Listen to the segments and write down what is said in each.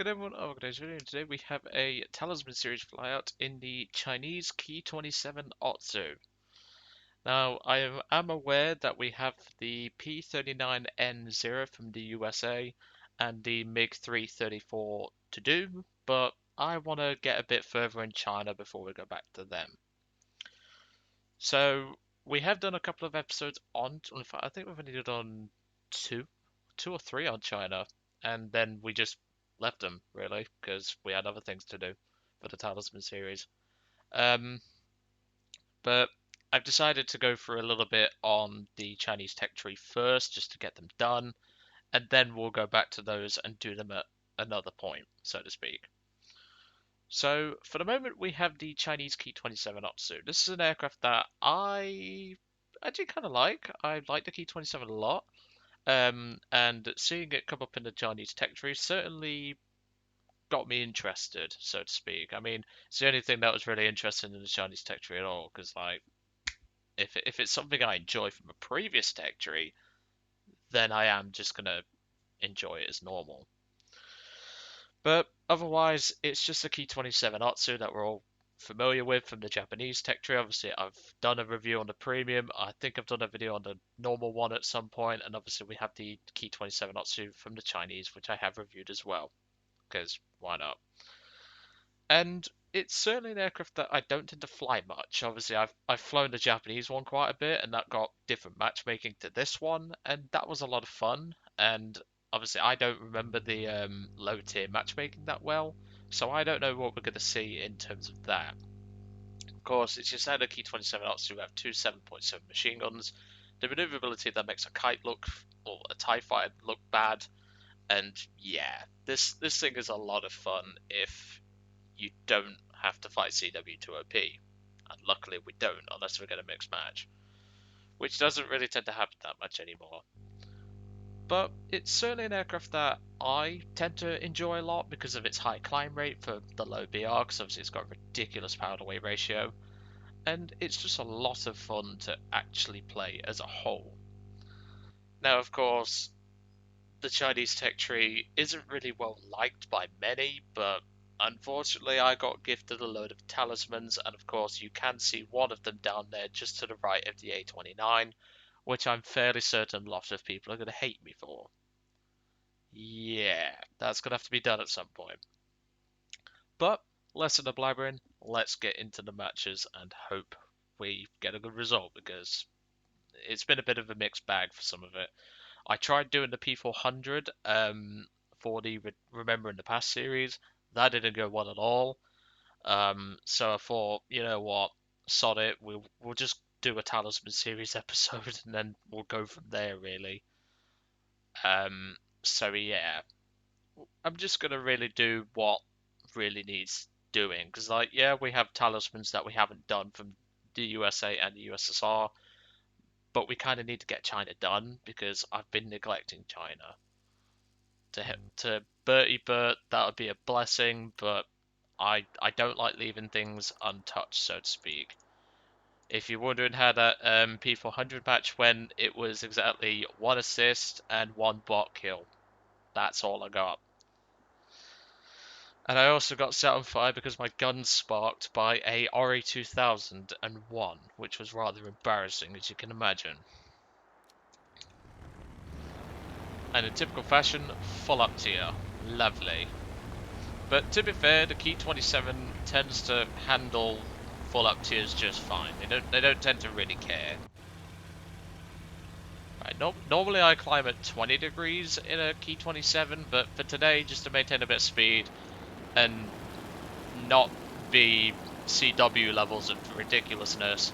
Good everyone, today we have a Talisman Series flyout in the Chinese Ki-27 Otsu. Now, am aware that we have the P39N0 from the USA and the MiG-334 to do, but I want to get a bit further in China before we go back to them. So, we have done a couple of episodes in fact, I think we've only done two or three on China, and then we just left them really because we had other things to do for the Talisman series. Um, but I've decided to go through a little bit on the Chinese tech tree first, just to get them done, and then we'll go back to those and do them at another point, so to speak. So for the moment, we have the Chinese Ki-27 Otsu. This is an aircraft that I actually kind of like. I like the Ki-27 a lot. And seeing it come up in the Chinese tech tree certainly got me interested, so to speak. I mean, it's the only thing that was really interesting in the Chinese tech tree at all, because like, if it's something I enjoy from a previous tech tree, then I am just gonna enjoy it as normal. But otherwise, it's just a Ki-27 Otsu that we're all familiar with from the Japanese tech tree. Obviously, I've done a review on the premium. I think I've done a video on the normal one at some point, and obviously we have the Ki-27 Otsu from the Chinese, which I have reviewed as well, because why not? And it's certainly an aircraft that I don't tend to fly much. Obviously, I've flown the Japanese one quite a bit, and that got different matchmaking to this one, and that was a lot of fun. And obviously, I don't remember the low tier matchmaking that well, so I don't know what we're going to see in terms of that. Of course, it's your standard Ki-27 Otsu. We have two 7.7 machine guns, the maneuverability that makes a kite look or a TIE fighter look bad, and yeah, this thing is a lot of fun if you don't have to fight CW2OP. And luckily we don't, unless we get a mixed match. Which doesn't really tend to happen that much anymore. But it's certainly an aircraft that I tend to enjoy a lot because of its high climb rate for the low BR, because obviously it's got a ridiculous power to weight ratio. And it's just a lot of fun to actually play as a whole. Now, of course, the Chinese tech tree isn't really well liked by many, but unfortunately I got gifted a load of talismans, and of course you can see one of them down there just to the right of the A29, which I'm fairly certain lots of people are going to hate me for. Yeah, that's going to have to be done at some point. But lesson of blabbering, let's get into the matches and hope we get a good result, because it's been a bit of a mixed bag for some of it. I tried doing the P400 for the Remember in the Past series. That didn't go well at all. So I thought, you know what, sod it. We'll just do a Talisman series episode and then we'll go from there, really. So yeah, I'm just gonna really do what really needs doing, because like, yeah, we have talismans that we haven't done from the USA and the USSR, but we kind of need to get China done because I've been neglecting China. To Bertie Bert, that would be a blessing, but I don't like leaving things untouched, so to speak. If you're wondering how that P400 match went, it was exactly one assist and one bot kill. That's all I got. And I also got set on fire because my gun sparked by a RA 2001, which was rather embarrassing, as you can imagine. And in typical fashion, full up tier. Lovely. But to be fair, the Ki-27 tends to handle full up tiers just fine. They don't tend to really care. Right, normally I climb at 20 degrees in a Ki-27, but for today, just to maintain a bit of speed and not be CW levels of ridiculousness,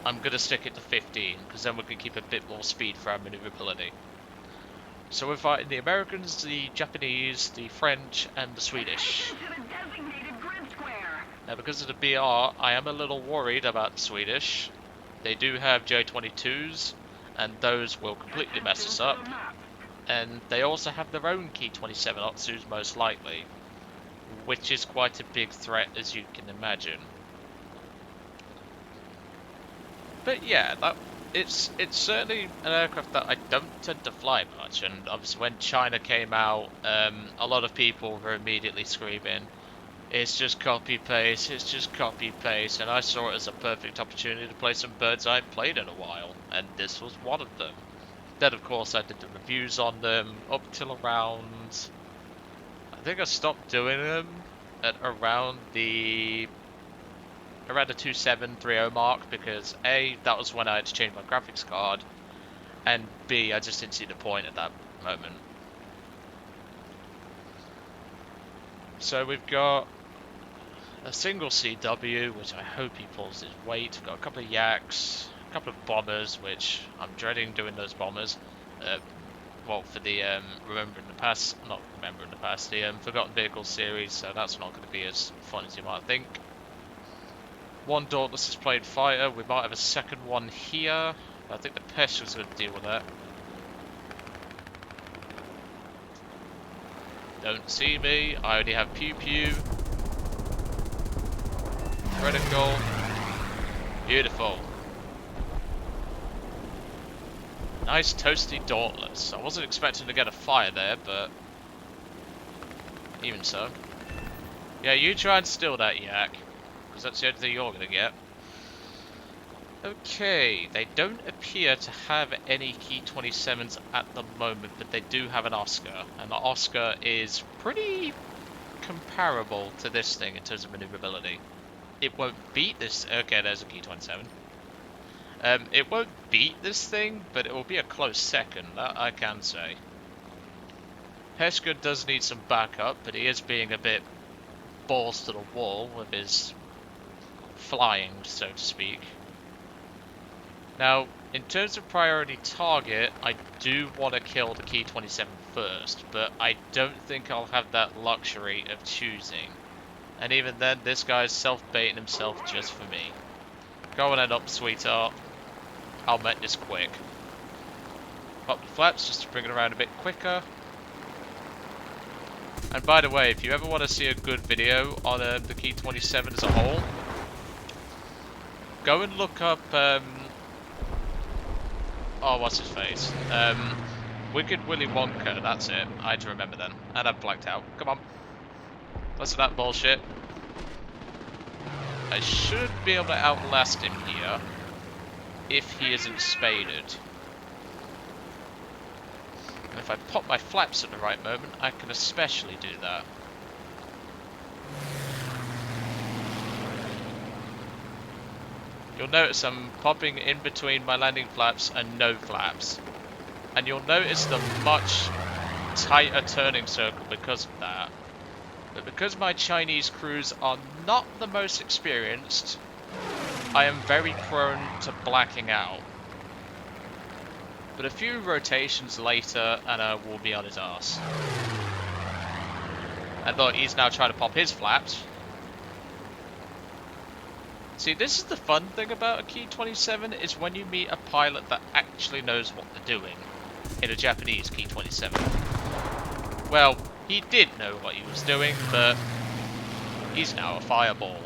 I'm gonna stick it to 15, because then we can keep a bit more speed for our maneuverability. So we're fighting the Americans, the Japanese, the French, and the Swedish. Now, because of the BR, I am a little worried about the Swedish. They do have J-22s, and those will completely mess us up. And they also have their own Ki-27 Otsus, most likely, which is quite a big threat, as you can imagine. But yeah, It's certainly an aircraft that I don't tend to fly much, and obviously when China came out, a lot of people were immediately screaming, "It's just copy paste, it's just copy paste," and I saw it as a perfect opportunity to play some birds I hadn't played in a while, and this was one of them. Then of course I did the reviews on them up till around, I think I stopped doing them at around the 2730 mark, because A, that was when I had to change my graphics card, and B, I just didn't see the point at that moment. So we've got a single CW, which I hope he pulls his weight. We've got a couple of yaks, a couple of bombers, which I'm dreading doing those bombers. Well, for the Remembering the Past, not Remembering the Past, the Forgotten Vehicles series, so that's not going to be as fun as you might think. One Dauntless is playing fighter. We might have a second one here. I think the Pest was going to deal with that. Don't see me. I only have pew pew. Critical. Beautiful. Nice toasty Dauntless. I wasn't expecting to get a fire there, but even so. Yeah, you try and steal that yak, because that's the only thing you're going to get. Okay, they don't appear to have any Ki-27s at the moment, but they do have an Oscar, and the Oscar is pretty comparable to this thing in terms of maneuverability. It won't beat this. Okay, there's a Ki-27. It won't beat this thing, but it will be a close second, that I can say. Heska does need some backup, but he is being a bit balls to the wall with his flying, so to speak. Now, in terms of priority target, I do want to kill the Ki-27 first, but I don't think I'll have that luxury of choosing. And even then, this guy's self-baiting himself just for me. Go on and up, sweetheart. I'll make this quick. Pop the flaps just to bring it around a bit quicker. And by the way, if you ever want to see a good video on the Ki-27 as a whole, go and look up, oh, what's his face? Wicked Willy Wonka, that's it. I had to remember then. And I've blacked out. Come on. Listen to that bullshit. I should be able to outlast him here, if he isn't spaded. And if I pop my flaps at the right moment, I can especially do that. You'll notice I'm popping in between my landing flaps and no flaps. And you'll notice the much tighter turning circle because of that. But because my Chinese crews are not the most experienced, I am very prone to blacking out. But a few rotations later and I will be on his arse. And look, he's now trying to pop his flaps. See, this is the fun thing about a Ki-27, is when you meet a pilot that actually knows what they're doing in a Japanese Ki-27. Well, he did know what he was doing, but he's now a fireball.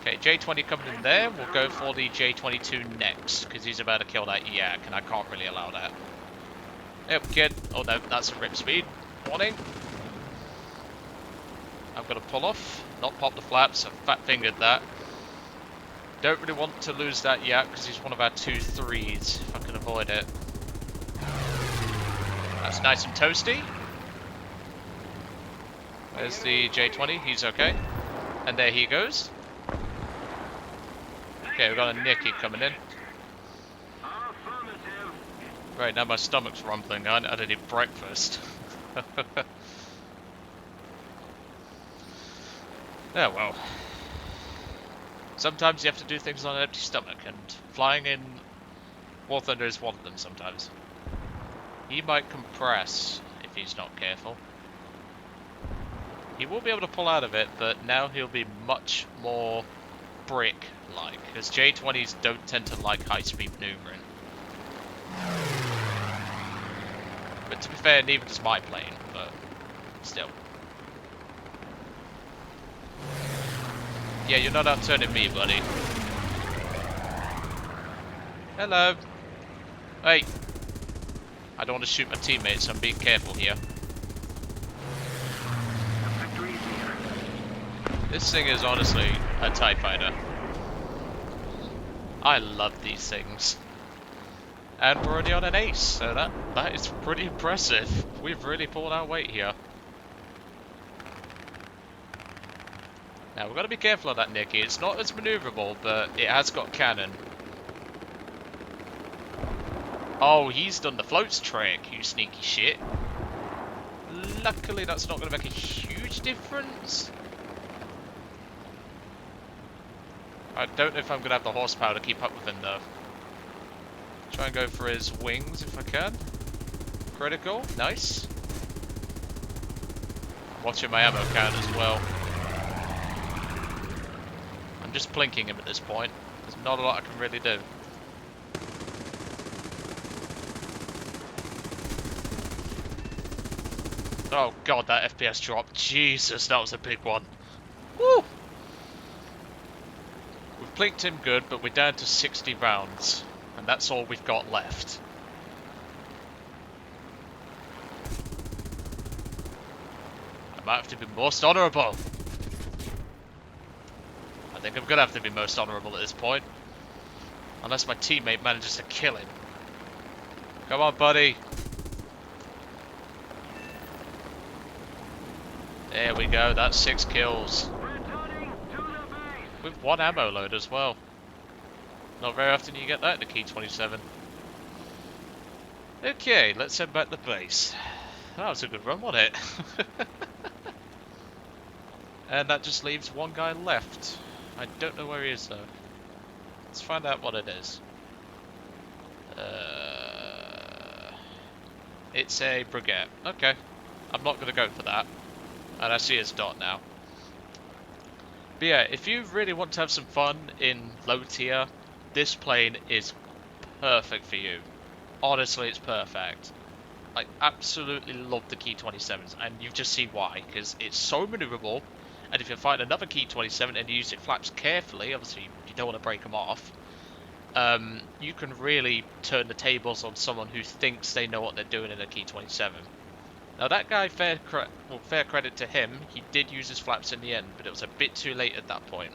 Okay, J-20 coming in there. We'll go for the J-22 next, because he's about to kill that yak, and I can't really allow that. Yep, kid. Oh no, that's a rip speed. Warning. I'm going to pull off, not pop the flaps. I've fat-fingered that. Don't really want to lose that yak, because he's one of our 2-3s, if I can avoid it. That's nice and toasty. There's the J-20, he's okay. And there he goes. Okay, we've got a Nicky coming in. Right, now my stomach's rumbling. I don't need breakfast. Oh well. Sometimes you have to do things on an empty stomach, and flying in War Thunder is one of them sometimes. He might compress if he's not careful. He will be able to pull out of it, but now he'll be much more brick-like, because J-20s don't tend to like high-speed maneuvering. But to be fair, neither does my plane, but still. Yeah, you're not outturning me, buddy. Hello. Hey. I don't want to shoot my teammates, so I'm being careful here. This thing is honestly a TIE fighter. I love these things. And we're already on an ace, so that is pretty impressive. We've really pulled our weight here. Now we've got to be careful of that Nicky. It's not as maneuverable, but it has got cannon. Oh, he's done the floats trick, you sneaky shit. Luckily that's not going to make a huge difference. I don't know if I'm going to have the horsepower to keep up with him though. Try and go for his wings if I can. Critical, nice. Watching my ammo count as well. I'm just plinking him at this point. There's not a lot I can really do. Oh god, that FPS drop. Jesus, that was a big one. Woo! We've plinked him good, but we're down to 60 rounds. And that's all we've got left. I might have to be most honourable. I think I'm gonna have to be most honourable at this point. Unless my teammate manages to kill him. Come on, buddy. There we go, that's 6 kills. With 1 ammo load as well. Not very often you get that in the Ki-27. Okay, let's head back to the base. That was a good run, wasn't it? And that just leaves 1 guy left. I don't know where he is though. Let's find out what it is. It's a brigade. Okay. I'm not going to go for that. And I see his dot now. But yeah, if you really want to have some fun in low tier, this plane is perfect for you. Honestly, it's perfect. I absolutely love the Ki-27s, and you've just seen why, because it's so maneuverable, and if you find another Ki-27 and you use it flaps carefully, obviously you don't want to break them off, you can really turn the tables on someone who thinks they know what they're doing in a Ki-27. Now that guy, fair credit to him, he did use his flaps in the end, but it was a bit too late at that point.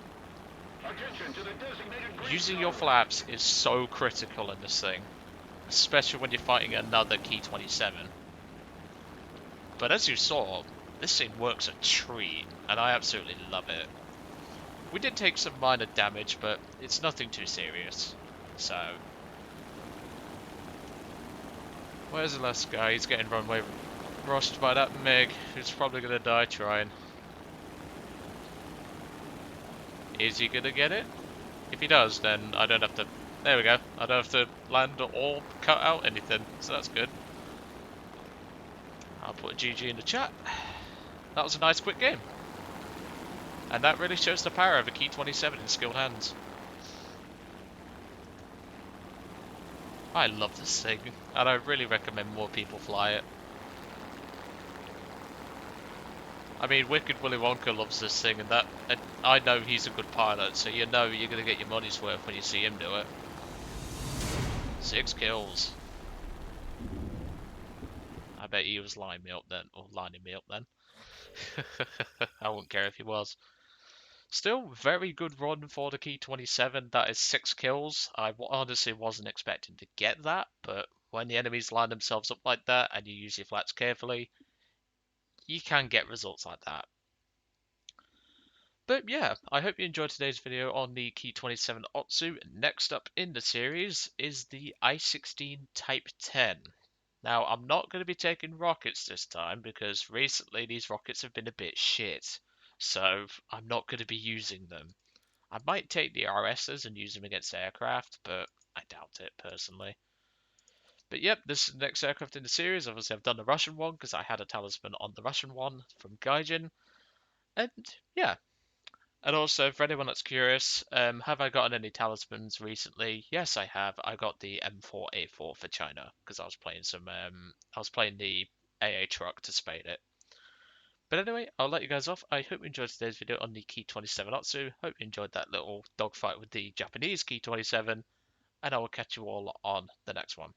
Using your flaps is so critical in this thing, especially when you're fighting another Ki-27. But as you saw, this thing works a treat, and I absolutely love it. We did take some minor damage, but it's nothing too serious. So, where's the last guy? He's getting runway rushed by that MiG, who's probably going to die trying. Is he going to get it? If he does, then I don't have to... There we go. I don't have to land or cut out anything, so that's good. I'll put a GG in the chat. That was a nice quick game. And that really shows the power of a Ki-27 in skilled hands. I love this thing, and I really recommend more people fly it. I mean, Wicked Willy Wonka loves this thing, and I know he's a good pilot, so you know you're going to get your money's worth when you see him do it. 6 kills. I bet he was lining me up then, or lining me up then. I wouldn't care if he was. Still, very good run for the Ki-27. That is 6 kills. I honestly wasn't expecting to get that, but when the enemies line themselves up like that, and you use your flats carefully, you can get results like that. But yeah, I hope you enjoyed today's video on the Ki-27 Otsu. Next up in the series is the I-16 Type 10. Now, I'm not going to be taking rockets this time because recently these rockets have been a bit shit. So, I'm not going to be using them. I might take the RSs and use them against aircraft, but I doubt it personally. But yep, this is the next aircraft in the series. Obviously, I've done the Russian one because I had a Talisman on the Russian one from Gaijin. And yeah. And also, for anyone that's curious, have I gotten any talismans recently? Yes, I have. I got the M4A4 for China because I was playing I was playing the AA truck to spade it. But anyway, I'll let you guys off. I hope you enjoyed today's video on the Ki-27 Otsu. Hope you enjoyed that little dogfight with the Japanese Ki-27. and I will catch you all on the next one.